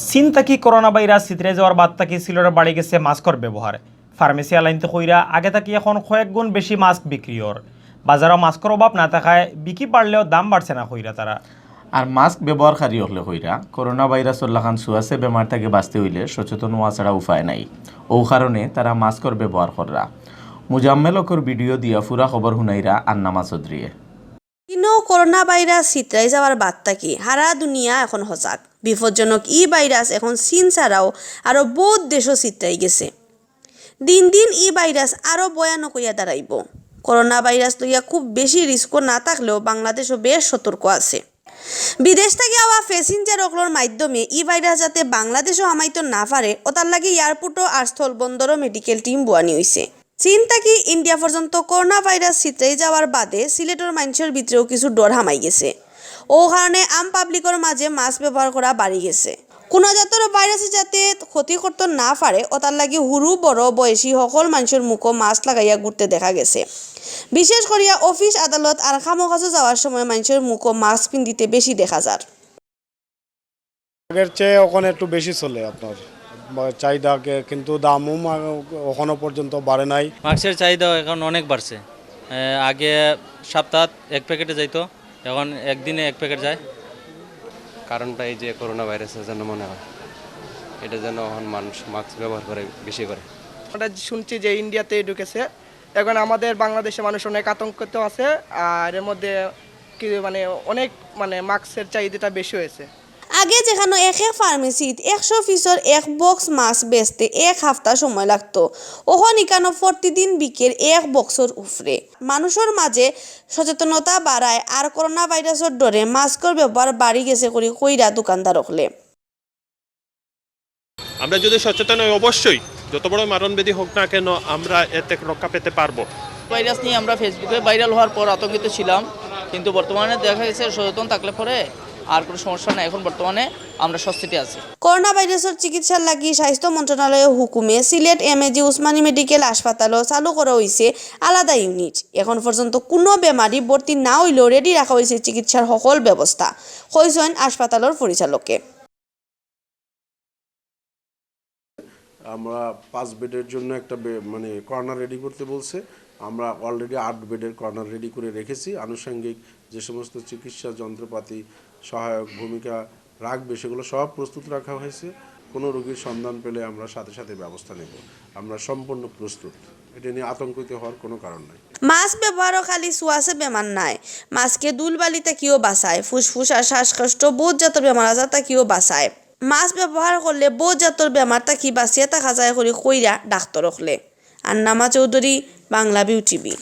চীন থাকি corona virus ছিটরে যাওয়ার বাদ থাকি সিলেটের বাড়ি গেছে মাস্কর ব্যবহার। ফার্মেসি আলাইনতে কইরা আগে থাকি এখন কয়েক গুণ বেশি মাস্ক বিক্রির। বাজারও মাস্কর অভাব না থাকায় বিক্রি বাড়লেও দাম বাড়ছে না কইরা তারা। আর মাস্ক ব্যবহারকারী হলে কইরা করোনা ভাইরাসর লাখান সুয়াসে বেমার থেকে বাঁচতে হইলে সচেতন হওয়া ছাড়া উপায় নাই। ও কারণে তারা মাস্কর ব্যবহার কররা। মুজাম্মেলকর ভিডিও দিয়া ফুরা খবর শুনাইরা আন্নামা চৌধুরীয়ে। কিন্তু করোনা ভাইরাস ছিটরাই যাওয়ার বাদ থাকি সারা দুনিয়া এখন সজাগ। বিপজ্জনক ভাইরাস এখন চীন ছাড়াও আরও বহুত দেশও ছিটরাই গেছে। দিন দিন ভাইরাস আরও ভয়ানক হইয়া দাঁড়াইব। করোনা ভাইরাস লইয়া খুব বেশি রিস্ক না থাকলেও বাংলাদেশও বেশ সতর্ক আছে। বিদেশ থেকে আওয়া প্যাসেঞ্জার অকলোর মাধ্যমে ভাইরাস যাতে বাংলাদেশও হামাইতে না পারে ও তার লাগে এয়ারপোর্টও আর স্থলবন্দরও মেডিকেল টিম বোয়ানি হয়েছে। চীন থেকে ইন্ডিয়া পর্যন্ত করোনা ভাইরাস ছিটরাই যাওয়ার বাদে সিলেটের মানুষের ভিতরেও কিছু ডর হামাই গেছে। ও কারণে আম পাবলিকের মাঝে মাস্ক ব্যবহার করা বাড়ি গেছে। কোনো জাতের ভাইরাসে যাতে ক্ষতি করতে না পারে ও তার লাগে হুরু বড় বয়সী সকল মানুষের মুখও মাস্ক লাগাইয়া ঘুরতে দেখা গেছে। বিশেষ করিয়া অফিস আদালত আর খামোকাজে যাওয়ার সময় মানুষের মুখও মাস্ক পিন্দিতে বেশি দেখা যায়। আগের চেয়ে ওখানে একটু বেশি চলে আপনার চাহিদা, কিন্তু দামও ওখানে পর্যন্ত বাড়ে নাই। মাস্কের চাহিদা এখন অনেক বাড়ছে। আগে সপ্তাহ এক প্যাকেটে যাইতো, এখন একদিনে এক প্যাকেট যায়। কারণটা এই যে করোনা ভাইরাসের জন্য মনে হয়, এটা যেন এখন মানুষ মাস্ক ব্যবহার করে বেশি করে। আমরা শুনছি যে ইন্ডিয়াতে ঢুকেছে, এখন আমাদের বাংলাদেশে মানুষ অনেক আতঙ্কিত আছে। আর এর মধ্যে কি অনেক মাস্কের চাহিদাটা বেশি হয়েছে। আগে যেখানে এক ফার্মেসিত 100 পিসের এক বক্স মাস্ক বেচতে এক সপ্তাহ সময় লাগতো, ওখান ইকানো প্রতিদিন বিকেল এক বক্সের উপরে। মানুষের মাঝে সচেতনতা বাড়ায় আর করোনা ভাইরাসের ডরে মাস্কের ব্যবহার বাড়ি গেছে করে কইরা দোকানদার হলে। আমরা যদি সচেতন হই, অবশ্যই যত বড় মারণব্যাধি হোক না কেন আমরা এতে রক্ষা পেতে পারবো। ভাইরাস নিয়ে আমরা ফেসবুকে ভাইরাল হওয়ার পর আতঙ্কিত ছিলাম, কিন্তু বর্তমানে দেখা গেছে সচেতন থাকলে পরে আর কোনো সমস্যা নাই। এখন বর্তমানে আমরা স্বস্তিতে আছি। করোনা ভাইরাসের চিকিৎসার লাগি স্বাস্থ্য মন্ত্রণালয়ের হুকুমে সিলেট এমএজি ওসমানী মেডিকেল হাসপাতালও চালু করা হয়েছে আলাদা ইউনিট। এখন পর্যন্ত কোনো বেমারি ভর্তি না হইলেও রেডি রাখা হয়েছে চিকিৎসার সকল ব্যবস্থা, কইছেন হাসপাতালের পরিচালকে। আমরা 5 বেডের জন্য একটা কর্নার রেডি করতে বলছে। আমরা অলরেডি 8 বেডের কর্নার রেডি করে রেখেছি। আনুষঙ্গিক যে সমস্ত চিকিৎসা যন্ত্রপাতি সহায়ক ভূমিকা রাখবে সেগুলো সব প্রস্তুত রাখা হয়েছে। কোনো রোগীর সন্ধান পেলে আমরা সাথে সাথে ব্যবস্থা নেব। আমরা সম্পূর্ণ প্রস্তুত, এটা নিয়ে আতঙ্কিত হওয়ার কোনো কারণ নাই। মাস্ক ব্যবহারও খালি সুয়াসে বেমার নাই, মাস্কে দুলবালি তাকিও বাঁচায়, ফুসফুস আর শ্বাসকষ্ট বোধ জাতর বেমার আজার তাকিও বাঁচায়। মাস্ক ব্যবহার করলে বোধ জাতর বেমার তাকি বাঁচিয়ে থাকা যায় করে কইরা ডাক্তার হলে। আন্নামা চৌধুরী, বাংলা বিউটিভি।